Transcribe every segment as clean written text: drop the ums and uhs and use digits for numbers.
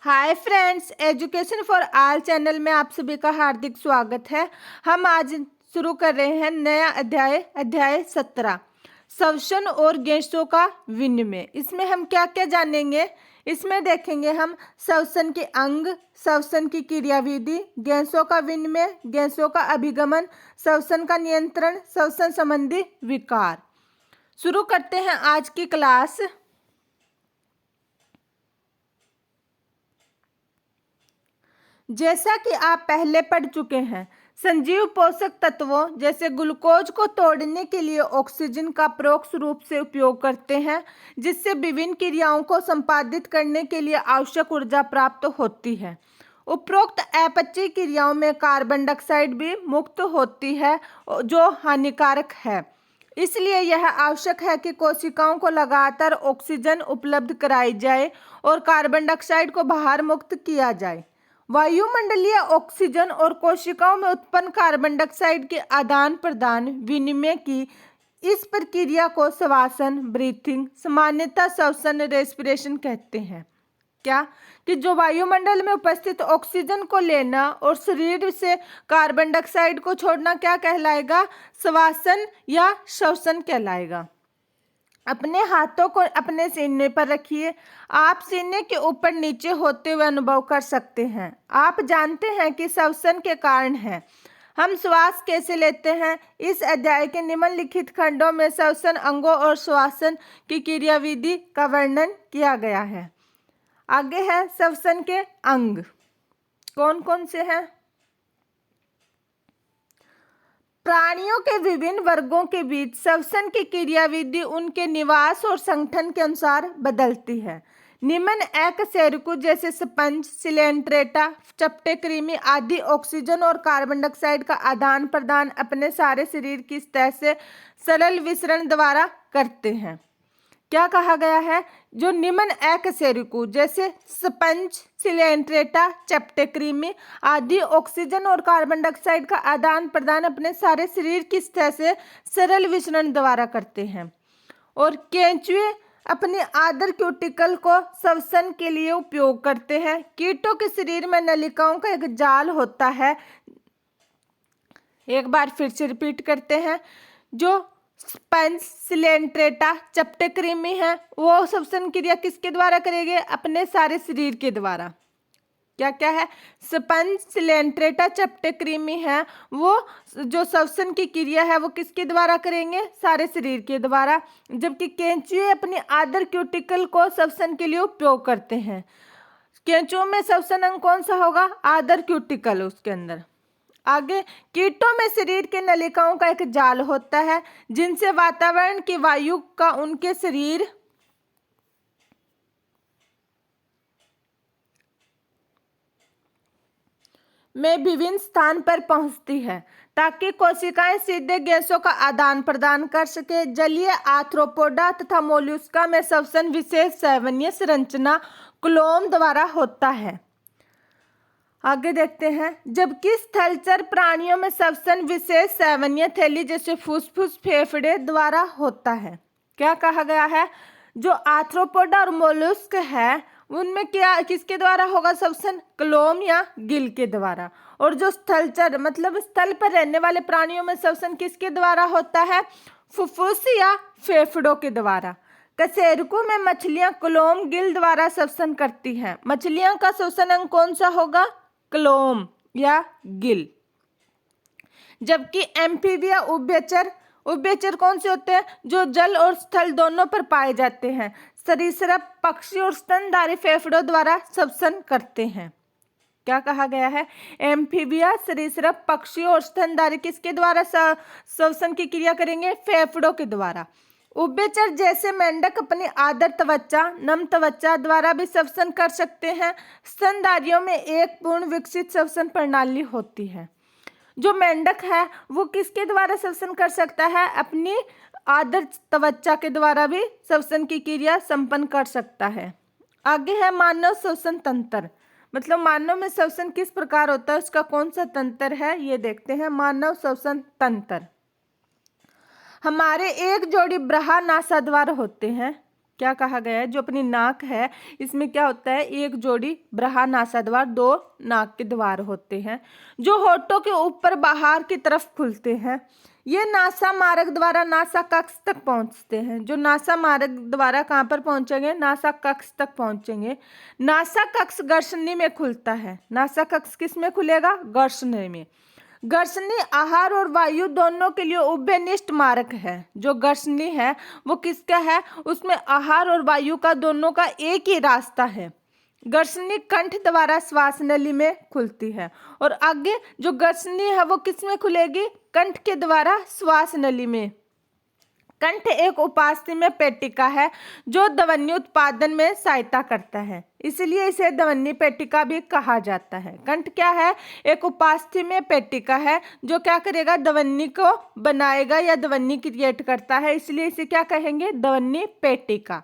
Hi friends, education for all channel में आप सभी का हार्दिक स्वागत है। हम आज शुरू कर रहे हैं नया अध्याय 17 श्वसन और गैसों का विनिमय। इसमें हम क्या क्या जानेंगे? इसमें देखेंगे हम श्वसन के अंग, श्वसन की क्रियाविधि, गैसों का विनिमय, गैसों का अभिगमन, श्वसन का नियंत्रण, श्वसन संबंधी विकार। शुरू करते हैं आज की क्लास। जैसा कि आप पहले पढ़ चुके हैं, संजीव पोषक तत्वों जैसे ग्लूकोज को तोड़ने के लिए ऑक्सीजन का परोक्ष रूप से उपयोग करते हैं, जिससे विभिन्न क्रियाओं को संपादित करने के लिए आवश्यक ऊर्जा प्राप्त होती है। उपरोक्त अपचयी क्रियाओं में कार्बन डाइऑक्साइड भी मुक्त होती है, जो हानिकारक है। इसलिए यह आवश्यक है कि कोशिकाओं को लगातार ऑक्सीजन उपलब्ध कराई जाए और कार्बन डाइऑक्साइड को बाहर मुक्त किया जाए। वायुमंडलीय ऑक्सीजन और कोशिकाओं में उत्पन्न कार्बन डाइऑक्साइड के आदान प्रदान विनिमय की इस प्रक्रिया को श्वसन, ब्रीथिंग, सामान्यतः श्वसन, रेस्पिरेशन कहते हैं। क्या कि जो वायुमंडल में उपस्थित ऑक्सीजन को लेना और शरीर से कार्बन डाइऑक्साइड को छोड़ना क्या कहलाएगा? श्वसन या श्वसन कहलाएगा। अपने हाथों को अपने सीने पर रखिए। आप सीने के ऊपर नीचे होते हुए अनुभव कर सकते हैं। आप जानते हैं कि श्वसन के कारण है। हम श्वास कैसे लेते हैं? इस अध्याय के निम्नलिखित खंडों में श्वसन अंगों और श्वसन की क्रियाविधि का वर्णन किया गया है। आगे है श्वसन के अंग। कौन कौन से हैं? प्राणियों के विभिन्न वर्गों के बीच श्वसन की क्रियाविधि उनके निवास और संगठन के अनुसार बदलती है। निम्न एकशेरुकी जैसे स्पंज, सिलेंट्रेटा, चपटे कृमि आदि ऑक्सीजन और कार्बन डाइऑक्साइड का आदान प्रदान अपने सारे शरीर की सतह से सरल विसरण द्वारा करते हैं। क्या कहा गया है? जो निम्न एकशेरुकी जैसे स्पंज, सिलेंट्रेटा, चपटे कृमि आदि ऑक्सीजन और कार्बन डाइऑक्साइड का आदान प्रदान अपने सारे शरीर की सतह से सरल विसरण द्वारा करते हैं। और केंचुए अपनी आदर क्यूटिकल को श्वसन के लिए उपयोग करते हैं। कीटों के शरीर में नलिकाओं का एक जाल होता है। एक बार फिर से रिपीट करते हैं। जो स्पंज, सिलेंट्रेटा, चपटे कृमि है, वो श्वसन क्रिया किसके द्वारा करेंगे? अपने सारे शरीर के द्वारा। क्या क्या है? स्पंज, सिलेंट्रेटा, चपटे कृमि है, वो जो श्वसन की क्रिया है वो किसके द्वारा करेंगे? सारे शरीर के द्वारा। जबकि केंचुए अपनी आदर क्यूटिकल को श्वसन के लिए उपयोग करते हैं। केंचुओं में श्वसन अंग कौन सा होगा? आदर क्यूटिकल उसके अंदर। आगे, कीटों में शरीर के नलिकाओं का एक जाल होता है, जिनसे वातावरण की वायु का उनके शरीर में विभिन्न स्थान पर पहुंचती है, ताकि कोशिकाएं सीधे गैसों का आदान प्रदान कर सके। जलीय आर्थ्रोपोडा तथा मोलस्का में श्वसन विशेष संवहनीय संरचना क्लोम द्वारा होता है। आगे देखते हैं। जबकि स्थलचर प्राणियों में श्वसन विशेष संवहनीय थैली जैसे फुसफुस, फेफड़े द्वारा होता है। क्या कहा गया है? जो आर्थ्रोपोडा और मोलस्क है उनमें क्या किसके द्वारा होगा श्वसन? क्लोम या गिल के द्वारा। और जो स्थलचर मतलब स्थल पर रहने वाले प्राणियों में श्वसन किसके द्वारा होता है? फुफ्फुस या फेफड़ों के द्वारा। कशेरुकों में मछलियां क्लोम गिल द्वारा श्वसन करती हैं। मछलियों का श्वसन अंग कौन सा होगा? क्लोम या गिल। जबकि एम्फीबिया उभयचर कौन से होते हैं? जो जल और स्थल दोनों पर पाए जाते हैं। सरीसृप, पक्षी और स्तनधारी फेफड़ों द्वारा श्वसन करते हैं। क्या कहा गया है? एम्फीबिया, सरीसृप, पक्षी और स्तनधारी किसके द्वारा श्वसन की क्रिया करेंगे? फेफड़ों के द्वारा। उभयचर जैसे मेंढक अपनी आदर त्वचा, नम त्वचा द्वारा भी श्वसन कर सकते हैं। स्तनधारियों में एक पूर्ण विकसित श्वसन प्रणाली होती है। जो मेंढक है वो किसके द्वारा श्वसन कर सकता है? अपनी आदर त्वचा के द्वारा भी श्वसन की क्रिया संपन्न कर सकता है। आगे है मानव श्वसन तंत्र। मतलब मानव में श्वसन किस प्रकार होता है, उसका कौन सा तंत्र है, ये देखते हैं। मानव श्वसन तंत्र। हमारे एक जोड़ी ब्रहा नासाद्वार होते हैं। क्या कहा गया है, जो अपनी नाक है इसमें क्या होता है, एक जोड़ी ब्रहा नासा द्वार, दो नाक के द्वार होते हैं जो होठों के ऊपर बाहर की तरफ खुलते हैं। ये नासा मार्ग द्वारा नासा कक्ष तक पहुंचते हैं। जो नासा मार्ग द्वारा कहाँ पर पहुंचेंगे, नासा कक्ष तक पहुंचेंगे। नासा कक्ष गर्शनी में खुलता है। नासा कक्ष किस में खुलेगा, गर्शनी में। गर्शनी आहार और वायु दोनों के लिए उभयनिष्ठ मार्ग है। जो गर्शनी है वो किसका है, उसमें आहार और वायु का दोनों का एक ही रास्ता है। गर्शनी कंठ द्वारा श्वास नली में खुलती है। और आगे जो गर्शनी है वो किस में खुलेगी, कंठ के द्वारा श्वास नली में। कंठ एक उपास्थि पेटिका है जो ध्वनि उत्पादन में सहायता करता है, इसलिए इसे ध्वनि पेटिका भी कहा जाता है। कंठ क्या है, एक उपास्थि में पेटिका है जो क्या करेगा, ध्वनि को बनाएगा या ध्वनि क्रिएट करता है, इसलिए इसे क्या कहेंगे, ध्वनि पेटिका।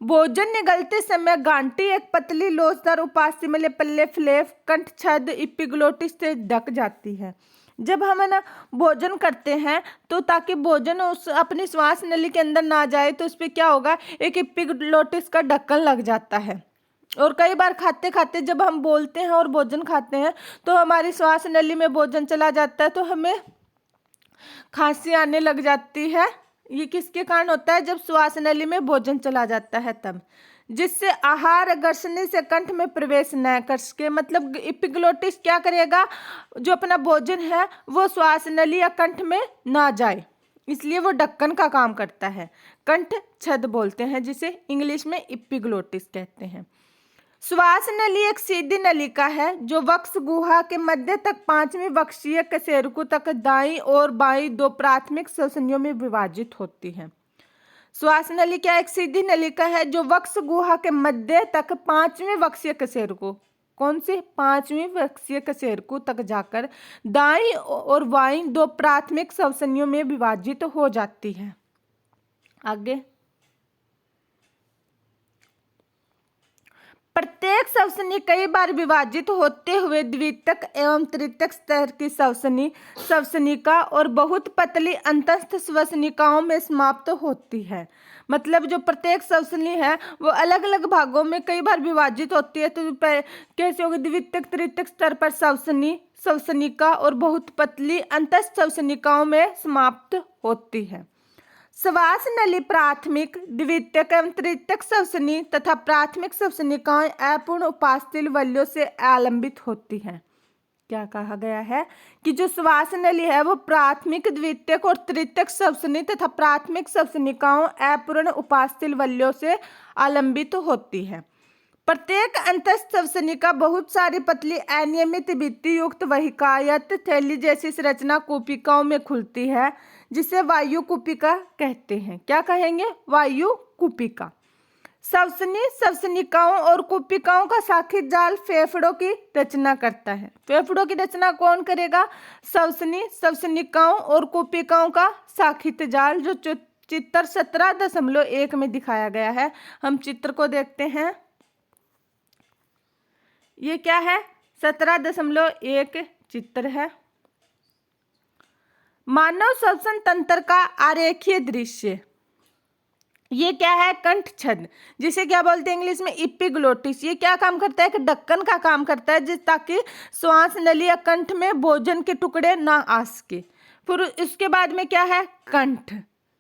भोजन निगलते समय गांठी एक पतली लोचदार उपास्थि में पल्ले फ्लेफ कंठ छद इपिग्लोटिस से ढक जाती है। जब हम ना भोजन करते हैं तो ताकि भोजन उस अपनी श्वास नली के अंदर ना जाए तो उस पर क्या होगा, एक इपिग्लोटिस का ढक्कन लग जाता है। और कई बार खाते खाते जब हम बोलते हैं और भोजन खाते हैं तो हमारी श्वास नली में भोजन चला जाता है तो हमें खांसी आने लग जाती है। ये किसके कारण होता है, जब श्वास नली में भोजन चला जाता है तब, जिससे आहार गर्शनी से कंठ में प्रवेश न कर सके। मतलब इपिग्लोटिस क्या करेगा, जो अपना भोजन है वो श्वास नली या कंठ में ना जाए, इसलिए वो ढक्कन का काम करता है। कंठ छद बोलते हैं जिसे इंग्लिश में इपिग्लोटिस कहते हैं। श्वास नली एक सीधी नलिका है जो वक्ष गुहा के मध्य तक पांचवीं वक्षीय कशेरुकों तक दाईं और बाईं दो प्राथमिक श्वसनियों में विभाजित होती है। श्वास नली क्या एक सीधी नलिका है जो वक्ष गुहा के मध्य तक पांचवीं वक्षीय कशेरुकों, कौन सी, पांचवीं वक्षीय कशेरुकों तक जाकर दाईं और बाईं दो प्राथमिक श्वसनियों में विभाजित हो जाती है। आगे प्रत्येक श्वसनी कई बार विभाजित होते हुए द्वितीयक एवं तृतीयक स्तर की श्वसनिका और बहुत पतली अंतस्थ श्वसनिकाओं में समाप्त होती है। मतलब जो प्रत्येक श्वसनी है वो अलग अलग भागों में कई बार विभाजित होती है। तो कैसे होगी, द्वितीयक तृतीयक स्तर पर श्वसनिका और बहुत पतली अंतस्थ श्वसनिकाओं में समाप्त होती है। श्वास नली प्राथमिक, द्वितीयक एवं तृतीयक श्वसनी तथा प्राथमिक श्वसनिकाएं अपूर्ण उपास्थि वल्यों से आलंबित होती हैं। क्या कहा गया है कि जो श्वास नली है वो प्राथमिक, द्वितीयक और तृतीयक श्वसनी तथा प्राथमिक श्वसनिकाओं अपूर्ण उपास्थि वल्यों से आलंबित होती है। प्रत्येक अंतस्थ श्वसनिका बहुत सारी पतली अनियमित भित्ति युक्त वहिकायत थैली जैसी संरचना कूपिकाओं में खुलती है जिसे वायु कूपिका कहते हैं। क्या कहेंगे, वायु कूपिका। श्वसनी श्वसनिकाओं और कूपिकाओं का शाखित जाल फेफड़ों की रचना करता है। फेफड़ों की रचना कौन करेगा, श्वसनी श्वसनिकाओं और कूपिकाओं का शाखित जाल, जो चित्र 17.1 में दिखाया गया है। हम चित्र को देखते हैं। ये क्या है, 17.1 चित्र है। मानव श्वसन तंत्र का आरेखीय दृश्य। ये क्या है, कंठ छद, जिसे क्या बोलते हैं इंग्लिश में इपिग्लोटिस। ये क्या काम करता है, कि ढक्कन का काम करता है ताकि श्वास नली या कंठ में भोजन के टुकड़े ना आ सके। फिर इसके बाद में क्या है, कंठ।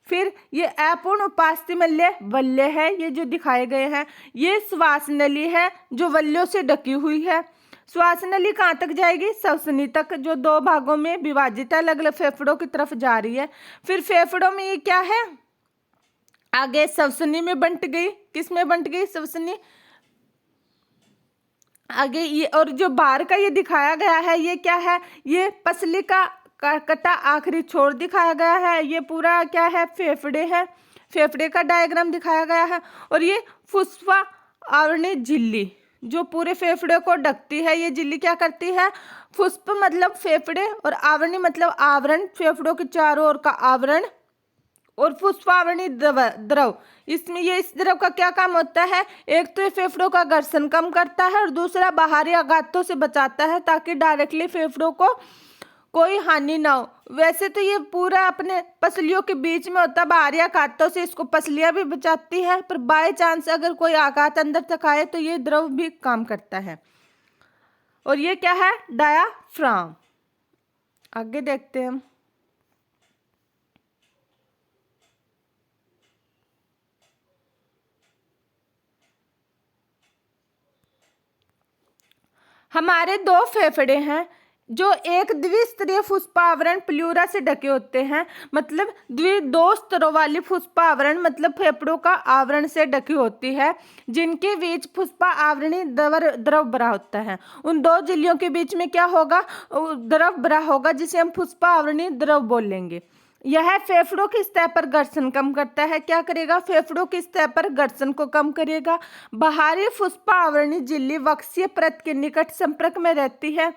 फिर ये अपूर्ण उपास्थि वल्य है, ये जो दिखाए गए हैं। ये श्वास नली है जो वल्यों से ढकी हुई है। श्वास नली कहाँ तक जाएगी, श्वसनी तक, जो दो भागों में विभाजित है, अलग अलग फेफड़ों की तरफ जा रही है। फिर फेफड़ों में ये क्या है, आगे श्वसनी में बंट गई। किस में बंट गई, श्वसनी। आगे ये, और जो बाहर का ये दिखाया गया है ये क्या है, ये पसली का कटा आखिरी छोर दिखाया गया है। ये पूरा क्या है, फेफड़े है, फेफड़े का डायग्राम दिखाया गया है। और ये फुस्फा आवरणी झिल्ली जो पूरे फेफड़े को ढकती है। ये झिल्ली क्या करती है, फुस्प मतलब फेफड़े और आवरणी मतलब आवरण, फेफड़ों के चारों ओर का आवरण। और फुस्फावरणी द्रव, इसमें ये इस द्रव का क्या काम होता है, एक तो ये फेफड़ों का घर्षण कम करता है और दूसरा बाहरी आघातों से बचाता है ताकि डायरेक्टली फेफड़ों को कोई हानि ना हो। वैसे तो ये पूरा अपने पसलियों के बीच में होता है, बाहरी आघातों से इसको पसलियां भी बचाती है, पर बाय चांस अगर कोई आघात अंदर तक आए तो ये द्रव भी काम करता है। और ये क्या है? डायाफ्राम। आगे देखते हैं हम। हमारे दो फेफड़े हैं जो एक द्विस्तरीय फुस्पावरण प्लूरा से ढके होते हैं, मतलब दो स्तरों वाली फुस्पावरण मतलब फेफड़ों का आवरण से ढकी होती है, जिनके बीच फुस्पा आवरणी द्रव भरा होता है। उन दो झिल्लियों के बीच में क्या होगा? द्रव भरा होगा, जिसे हम फुस्पा आवरणी द्रव बोलेंगे। यह फेफड़ों की सतह पर घर्षण कम करता है। क्या करेगा? फेफड़ों की सतह पर घर्षण को कम करेगा। बाहरी फुस्पा आवरणी झिल्ली वक्षीय परत के निकट संपर्क में रहती है।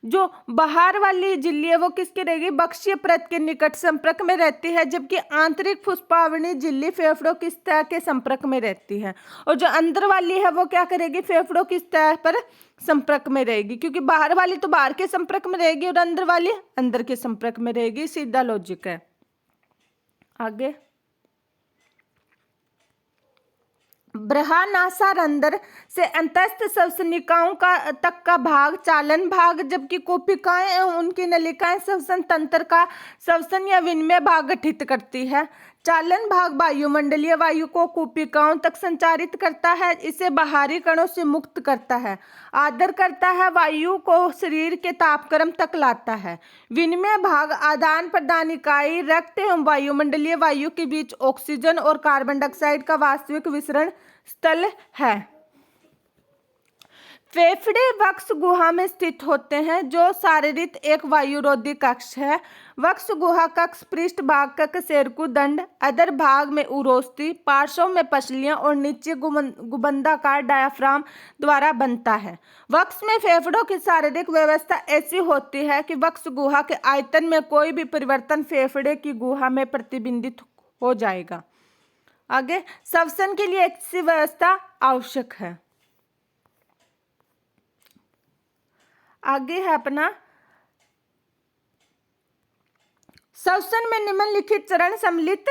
जो बाहर वाली झिल्ली है वो किसकी रहेगी? वक्षीय परत के निकट संपर्क में रहती है, जबकि आंतरिक फुस्पा आवरणी झिल्ली फेफड़ों की सतह के संपर्क में रहती है। और जो अंदर वाली है वो क्या करेगी? फेफड़ों की सतह पर संपर्क में रहेगी, क्योंकि बाहर वाली तो बाहर के संपर्क में रहेगी और अंदर वाली अंदर के संपर्क में रहेगी। सीधा लॉजिक है। आगे, बृहन्नासारंध्र से अंतस्थ श्वसनिकाओं का तक का भाग चालन भाग, जबकि कोशिकाएं एवं उनकी नलिकाएं श्वसन तंत्र का श्वसन या विनिमय भाग गठित करती है। चालन भाग वायुमंडलीय वायु को कोशिकाओं तक संचारित करता है, इसे बाहरी कणों से मुक्त करता है, आदर करता है, वायु को शरीर के तापक्रम तक लाता है। विनिमय भाग आदान प्रदान इकाई रक्त एवं वायुमंडलीय वायु के बीच ऑक्सीजन और कार्बन डाइऑक्साइड का वास्तविक विसरण स्थल है। फेफड़े वक्ष गुहा में स्थित होते हैं, जो शारीरिक एक वायुरोधी कक्ष है। वक्ष गुहा कक्ष पृष्ठ भाग का कशेरुकदंड, अधर भाग में उरोस्थि, पार्श्व में पसलियां और नीचे गुंबदाकार डायाफ्राम द्वारा बनता है। वक्ष में फेफड़ों की शारीरिक व्यवस्था ऐसी होती है कि वक्ष गुहा के आयतन में कोई भी परिवर्तन फेफड़े की गुहा में प्रतिबिंबित हो जाएगा। आगे, श्वसन के लिए ऐसी व्यवस्था आवश्यक है। आगे है अपना श्वसन में निम्नलिखित चरण सम्मिलित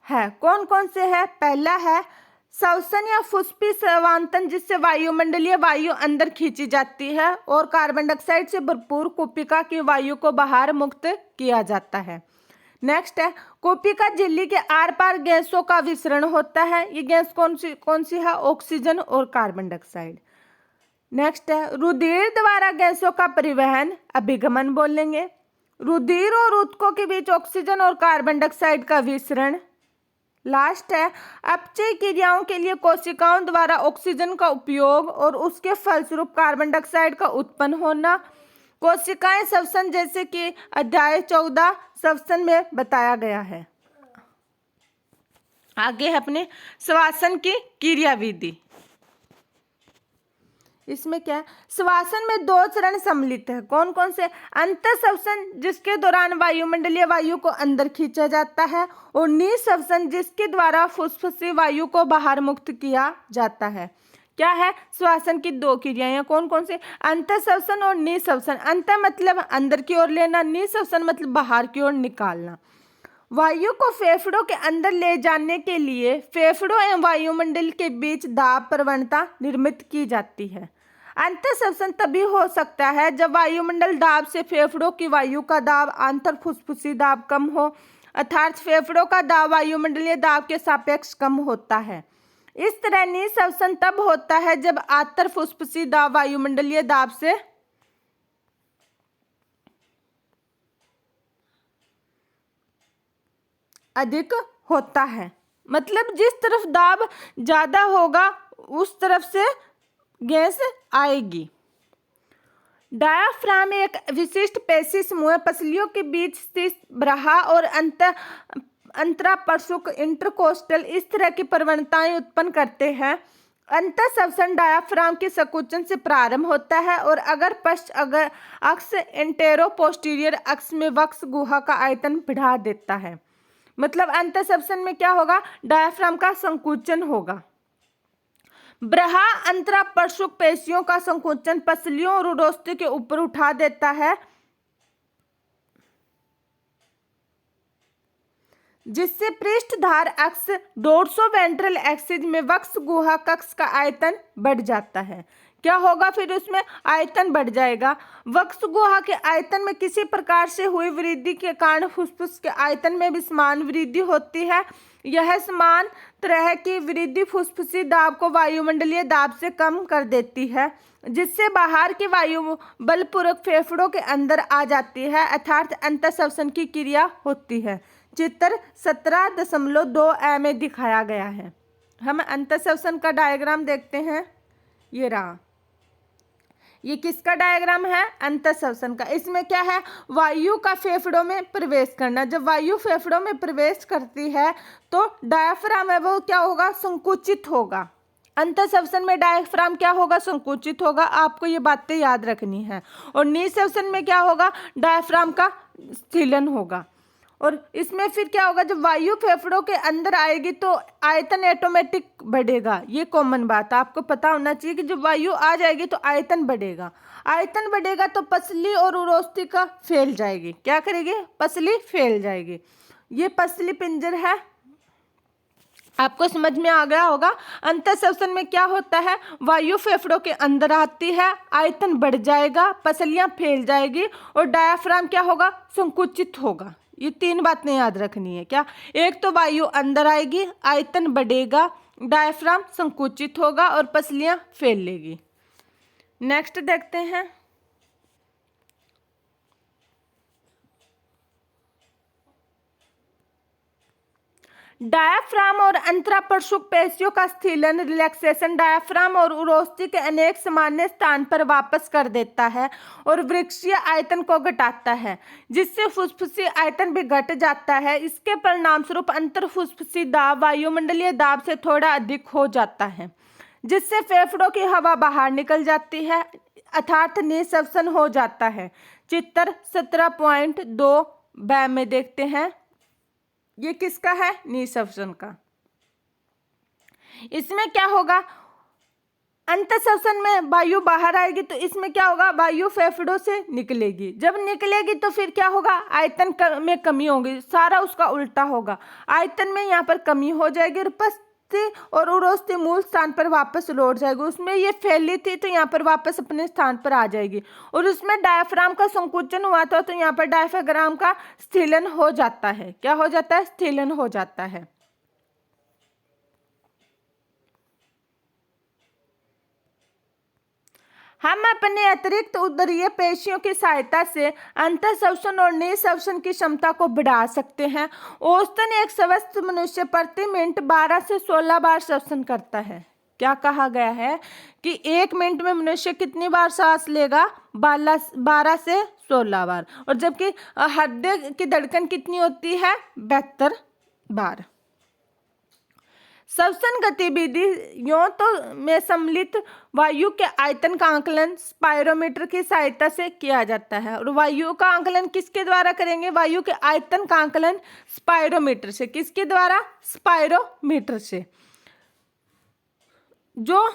है। कौन कौन से है? पहला है श्वसन या फुस्पी स्रवांतन, जिससे वायुमंडलीय वायु अंदर खींची जाती है और कार्बन डाइऑक्साइड से भरपूर कोशिका की वायु को बाहर मुक्त किया जाता है। नेक्स्ट है कोशिका झिल्ली के आर पार गैसों का विसरण होता है। ये गैस कौन सी है? ऑक्सीजन और कार्बन डाइऑक्साइड। नेक्स्ट है रुधिर द्वारा गैसों का परिवहन, अभिगमन बोलेंगे। रुधिर और ऊतकों के बीच ऑक्सीजन और कार्बन डाइऑक्साइड का विसरण। लास्ट है अपचय क्रियाओं के लिए कोशिकाओं द्वारा ऑक्सीजन का उपयोग और उसके फलस्वरूप कार्बन डाइऑक्साइड का उत्पन्न होना। कोशिकाएं श्वसन, जैसे कि अध्याय 14 श्वसन में बताया गया है। आगे है अपने श्वसन की क्रियाविधि। इसमें क्या है? श्वसन में दो चरण सम्मिलित है। कौन कौन से? अंतःश्वसन, जिसके दौरान वायुमंडलीय वायु को अंदर खींचा जाता है, और निःश्वसन, जिसके द्वारा फुसफुसी वायु को बाहर मुक्त किया जाता है। क्या है? श्वसन की दो क्रियाएं कौन कौन से? अंतःश्वसन और निःश्वसन। अंत मतलब अंदर की ओर लेना, निःश्वसन मतलब बाहर की ओर निकालना। वायु को फेफड़ों के अंदर ले जाने के लिए फेफड़ों एवं वायुमंडल के बीच दाब प्रवणता निर्मित की जाती है। अंतःश्वसन तभी हो सकता है जब वायुमंडल दाब से फेफड़ों की वायु का दाब आंतर फुसफुसी दाब कम हो, अर्थात फेफड़ों का दाब वायुमंडलीय दाब के सापेक्ष कम होता है। इस तरह निःश्वसन तब होता है जब आंतर फुसफुसी दाब वायुमंडलीय दाब से अधिक होता है। मतलब जिस तरफ दाब ज्यादा होगा उस तरफ से गैस आएगी। डायाफ्राम एक विशिष्ट पेशी समूह है। पसलियों के बीच स्थित ब्रहा और अंतरापसुक इंटरकोस्टल इस तरह की प्रवणताएं उत्पन्न करते हैं। अंतःश्वसन डायाफ्राम के संकुचन से प्रारंभ होता है और अगर पश्च अक्ष एंटेरो पोस्टीरियर अक्ष में वक्ष गुहा का आयतन बढ़ा देता है। मतलब अंतःश्वसन में क्या होगा? डायाफ्राम का संकुचन होगा। ब्रहा अंतरापसुक पेशियों का संकुचन पसलियों और उरोस्थि के ऊपर उठा देता है जिससे पृष्ठधार अक्ष डोर्सो वेंट्रल एक्सिस में वक्ष गुहा कक्ष का आयतन बढ़ जाता है। क्या होगा फिर उसमें आयतन बढ़ जाएगा। वक्ष गुहा के आयतन में किसी प्रकार से हुई वृद्धि के कारण फुफ्फुस के आयतन में भी समान वृद्धि होती है। यह समान तरह की वृद्धि फुफ्फुसी दाब को वायुमंडलीय दाब से कम कर देती है, जिससे बाहर की वायु बलपूर्वक फेफड़ों के अंदर आ जाती है, अर्थात अंतःश्वसन की क्रिया होती है। चित्र 17.2 में दिखाया गया है। हम अंतःश्वसन का डायग्राम देखते हैं। ये रहा, ये किसका डायग्राम है? अंतःश्वसन का। इसमें क्या है? वायु का फेफड़ों में प्रवेश करना। जब वायु फेफड़ों में प्रवेश करती है तो डायाफ्राम है वो क्या होगा? संकुचित होगा। अंतःश्वसन में डायाफ्राम क्या होगा? संकुचित होगा। आपको ये बातें याद रखनी है। और निःश्वसन में क्या होगा? डायाफ्राम का स्थिलन होगा। और इसमें फिर क्या होगा? जब वायु फेफड़ों के अंदर आएगी तो आयतन ऑटोमेटिक बढ़ेगा। ये कॉमन बात आपको पता होना चाहिए कि जब वायु आ जाएगी तो आयतन बढ़ेगा। आयतन बढ़ेगा तो पसली और उरोस्थि का फैल जाएगी। क्या करेगी? पसली फैल जाएगी। ये पसली पिंजर है, आपको समझ में आ गया होगा। अंतःश्वसन में क्या होता है? वायु फेफड़ों के अंदर आती है, आयतन बढ़ जाएगा, पसलियां फैल जाएगी और डायाफ्राम क्या होगा? संकुचित होगा। ये 3 बातें याद रखनी है। क्या? एक तो वायु अंदर आएगी, आयतन बढ़ेगा, डायाफ्राम संकुचित होगा और पसलियां फैलेगी। नेक्स्ट देखते हैं। डायाफ्राम और अंतरापृष्ठ पेशियों का स्थिलन रिलैक्सेशन डायाफ्राम और उरोस्थि के अनेक सामान्य स्थान पर वापस कर देता है और वृक्कीय आयतन को घटाता है, जिससे फुफ्फुसी आयतन भी घट जाता है। इसके परिणामस्वरूप अंतरफुफ्फुसी दाब वायुमंडलीय दाब से थोड़ा अधिक हो जाता है, जिससे फेफड़ों की हवा बाहर निकल जाती है, अर्थात निःश्वसन हो जाता है। चित्र 17.2 में देखते हैं। ये किसका है? निःश्वसन का। इसमें क्या होगा? अंतःश्वसन में वायु बाहर आएगी तो इसमें क्या होगा? वायु फेफड़ों से निकलेगी। जब निकलेगी तो फिर क्या होगा? आयतन में कमी होगी। सारा उसका उल्टा होगा। आयतन में यहाँ पर कमी हो जाएगी और पस्ती और उरोस्थि मूल स्थान पर वापस लौट जाएगी। उसमें ये फैली थी तो यहाँ पर वापस अपने स्थान पर आ जाएगी। और उसमें डायाफ्राम का संकुचन हुआ था तो यहाँ पर डायाफ्राम का स्थिलन हो जाता है। क्या हो जाता है? स्थिलन हो जाता है। हम अपने अतिरिक्त उदरीय पेशियों की सहायता से अंतःश्वसन और निःश्वसन की क्षमता को बढ़ा सकते हैं। औसतन एक स्वस्थ मनुष्य प्रति मिनट 12 से 16 बार श्वसन करता है। क्या कहा गया है कि 1 मिनट में मनुष्य कितनी बार सांस लेगा? 12 से 16 बार। और जबकि हृदय की धड़कन कितनी होती है? 72 बार। श्वसन गतिविधियों तो में सम्मिलित वायु के आयतन का आकलन स्पायरोमीटर की सहायता से किया जाता है। और वायु का आकलन किसके द्वारा करेंगे? वायु के आयतन का आकलन स्पायरोमीटर से। किसके द्वारा? स्पायरोमीटर से, जो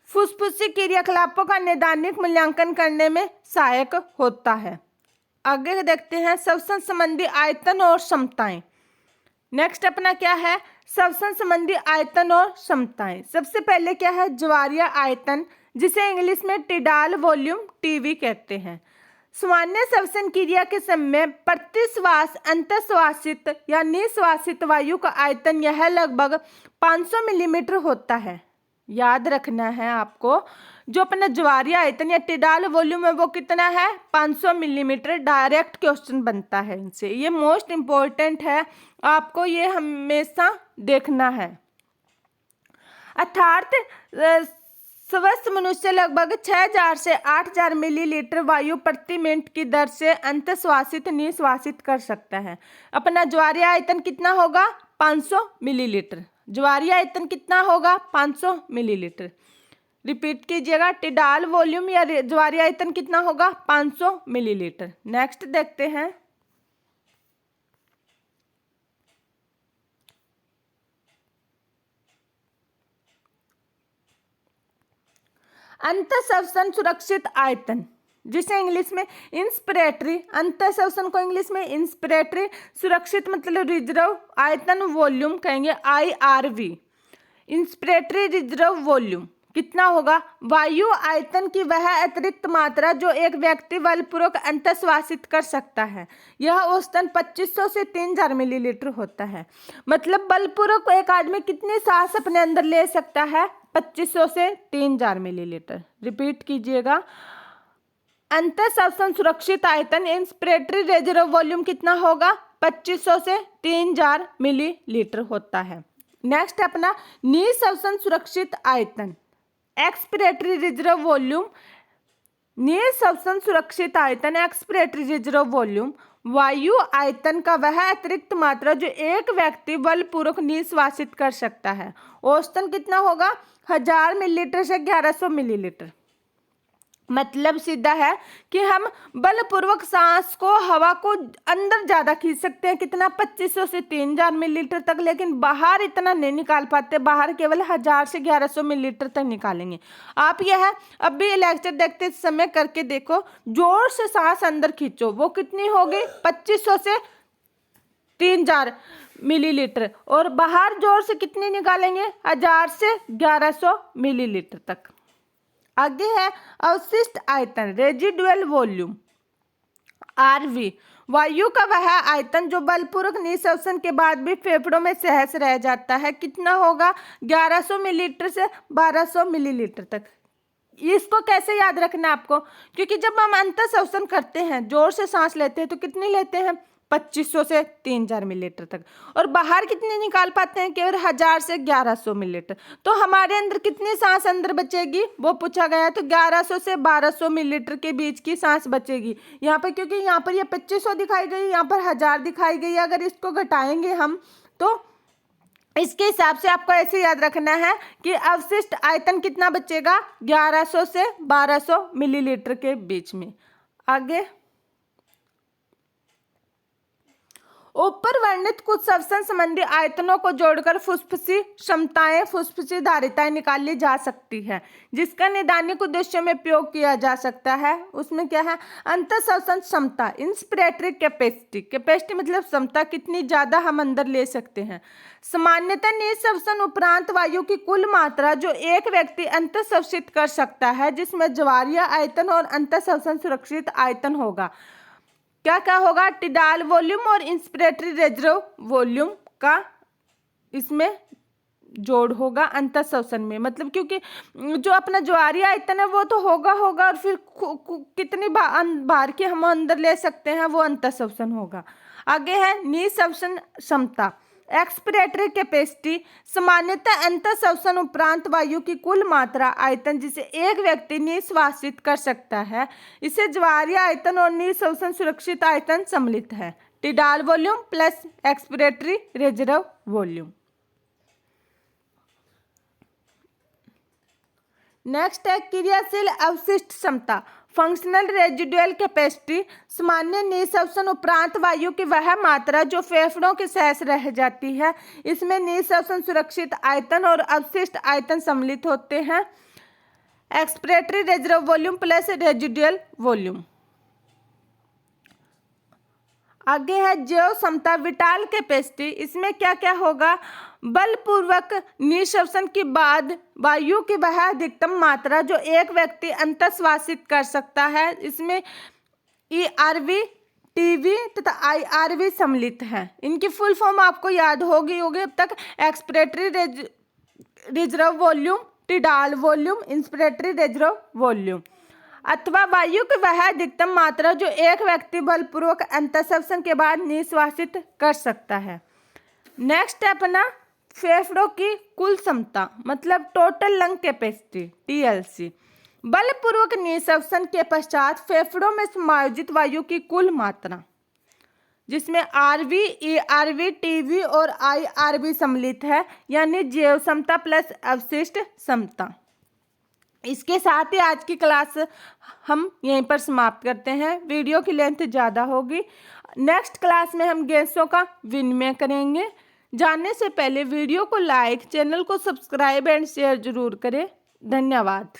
फुफ्फुसी क्रियाकलापों का नैदानिक मूल्यांकन करने में सहायक होता है। आगे देखते हैं श्वसन संबंधी आयतन और क्षमताएं। नेक्स्ट अपना क्या है? श्वसन संबंधी आयतन और क्षमताएं। सबसे पहले क्या है? ज्वारीय आयतन, जिसे इंग्लिश में टिडाल वॉल्यूम टीवी कहते हैं। सामान्य श्वसन क्रिया के समय प्रति श्वास अंतःश्वासित या निःश्वासित वायु का आयतन यह लगभग 500 मिलीमीटर होता है। याद रखना है आपको, जो अपना ज्वारीय आयतन या टिडाल वॉल्यूम है वो कितना है? 500 मिलीमीटर। डायरेक्ट क्वेश्चन बनता है इनसे, ये मोस्ट इंपॉर्टेंट है, आपको ये हमेशा देखना है। अर्थात स्वस्थ मनुष्य लगभग 6000 से 8000 मिलीलीटर वायु प्रति मिनट की दर से अंतःश्वासित निःश्वासित कर सकता है। अपना ज्वारीय आयतन कितना होगा? 500 मिलीलीटर। ज्वारीय आयतन कितना होगा? 500 मिलीलीटर। रिपीट कीजिएगा, टिडाल वॉल्यूम या ज्वारीय आयतन कितना होगा? 500 मिलीलीटर। नेक्स्ट देखते हैं। अंतःश्वसन सुरक्षित आयतन। जिसे इंग्लिश में इंस्पिरेटरी, अंतःश्वसन को इंग्लिश में इंस्पिरेटरी सुरक्षित मतलब रिजर्व आयतन वॉल्यूम कहेंगे IRV। इंस्पिरेटरी रिजर्व वॉल्यूम कितना होगा? वायु आयतन की वह अतिरिक्त मात्रा जो एक व्यक्ति बलपूर्वक अंतःश्वासित कर सकता है। यह औसतन 2500 से 3000 मिलीलीटर होता है। मतलब बलपूर्वक एक आदमी कितनी सांस अपने अंदर ले सकता है? 2500 से 3000 मिलीलीटर। रिपीट कीजिएगा, अंतःश्वसन सुरक्षित आयतन इंस्पिरेटरी रिजर्व वॉल्यूम कितना होगा? 2500 से 3000 मिलीलीटर होता है। नेक्स्ट अपना निःश्वसन सुरक्षित आयतन एक्सपिरेटरी रिजर्व वॉल्यूम। निःश्वसन सुरक्षित आयतन एक्सपिरेटरी रिजर्व वॉल्यूम वायु आयतन का वह अतिरिक्त मात्रा जो एक व्यक्ति बलपूर्वक निःश्वासित कर सकता है। औसतन कितना होगा? 1000 मिलीलीटर से 1100 मिलीलीटर। मतलब सीधा है कि हम बलपूर्वक सांस को, हवा को अंदर ज़्यादा खींच सकते हैं। कितना? 2500 से 3000 मिलीलीटर तक, लेकिन बाहर इतना नहीं निकाल पाते। बाहर केवल 1000 से 1100 मिलीलीटर तक निकालेंगे। आप यह अभी लेक्चर देखते समय करके देखो, जोर से सांस अंदर खींचो, वो कितनी होगी? 2500 से 3000 मिलीलीटर। और बाहर जोर से कितनी निकालेंगे? 1000 से 1100 मिलीलीटर तक। आगे है अवशिष्ट आयतन रेजिडुअल वॉल्यूम RV। वायु का वह आयतन जो बलपूर्वक निःश्वसन के बाद भी फेफड़ों में सहज रह जाता है। कितना होगा? 1100 मिलीलीटर से 1200 मिलीलीटर तक। इसको कैसे याद रखना है आपको? क्योंकि जब हम अंतःश्वसन करते हैं, जोर से सांस लेते हैं, तो कितनी लेते हैं? 2500 से 3000 मिलीलीटर तक। और बाहर कितने निकाल पाते हैं? केवल 1000 से 1100 मिलीलीटर। तो हमारे अंदर कितनी सांस अंदर बचेगी वो पूछा गया है। तो 1100 से 1200 मिलीलीटर के बीच की सांस बचेगी यहाँ पर, क्योंकि यहाँ पर ये 2500 दिखाई गई, यहाँ पर 1000 दिखाई गई। अगर इसको घटाएंगे हम तो इसके हिसाब से आपको ऐसे याद रखना है कि अवशिष्ट आयतन कितना बचेगा? 1100 से 1200 मिलीलीटर के बीच में। आगे ऊपर वर्णित कुछ श्वसन संबंधी आयतनों को जोड़कर फुसफुसी क्षमताएं, फुसफुसी धारिताएं निकाली जा सकती है, जिसका नैदानिक उद्देश्यों में उपयोग किया जा सकता है। उसमें क्या है? अंतःश्वसन क्षमता इंस्पिरेटरी कैपेसिटी। कैपेसिटी मतलब क्षमता, कितनी ज्यादा हम अंदर ले सकते हैं। सामान्यतः निःश्वसन उपरांत वायु की कुल मात्रा जो एक व्यक्ति अंतःश्वसित कर सकता है, जिसमें ज्वारीय आयतन और अंतःश्वसन सुरक्षित आयतन होगा। क्या क्या होगा? टिडाल वॉल्यूम और इंस्पिरेटरी रिजर्व वॉल्यूम का इसमें जोड़ होगा अंतःश्वसन में। मतलब क्योंकि जो अपना ज्वारीय आयतन है वो तो होगा और फिर कितनी बार के हम अंदर ले सकते हैं वो अंतःश्वसन होगा। आगे है निःश्वसन क्षमता एक्सपिरेटरी कैपेसिटी। सामान्यतः अंतःश्वसन उपरांत वायु की कुल मात्रा आयतन जिसे एक व्यक्ति निःश्वासित कर सकता है, इसे ज्वारीय आयतन और निःश्वसन सुरक्षित आयतन सम्मिलित है। Tidal volume plus expiratory reserve volume. Next है क्रियाशील अवशिष्ट क्षमता फंक्शनल रेजिडुअल कैपेसिटी। सामान्य निःश्वसन उपरांत वायु की वह मात्रा जो फेफड़ों के सहज रह जाती है, इसमें निःश्वसन सुरक्षित आयतन और अवशिष्ट आयतन सम्मिलित होते हैं। Expiratory reserve volume plus residual volume. आगे है जैव क्षमता विटाल कैपेसिटी। इसमें क्या क्या होगा? बलपूर्वक निःश्वसन के बाद वायु की वह अधिकतम मात्रा जो एक व्यक्ति अंतःश्वासित कर सकता है, इसमें ERV, TV तथा IRV सम्मिलित है। इनकी फुल फॉर्म आपको याद होगी अब तक। Expiratory reserve volume, tidal volume, inspiratory reserve volume. अथवा वायु की वह अधिकतम मात्रा जो एक व्यक्ति बलपूर्वक अंतःश्वसन के बाद निःश्वासित कर सकता है। नेक्स्ट है अपना फेफड़ों की कुल क्षमता मतलब टोटल लंग कैपेसिटी TLC। बलपूर्वक निःश्वसन के पश्चात फेफड़ों में समायोजित वायु की कुल मात्रा, जिसमें RV, ERV, TV और IRV सम्मिलित है, यानी जैव क्षमता प्लस अवशिष्ट क्षमता। इसके साथ ही आज की क्लास हम यहीं पर समाप्त करते हैं। वीडियो की लेंथ ज़्यादा होगी। नेक्स्ट क्लास में हम गैसों का विनिमय करेंगे। जानने से पहले वीडियो को लाइक, चैनल को सब्सक्राइब एंड शेयर जरूर करें। धन्यवाद।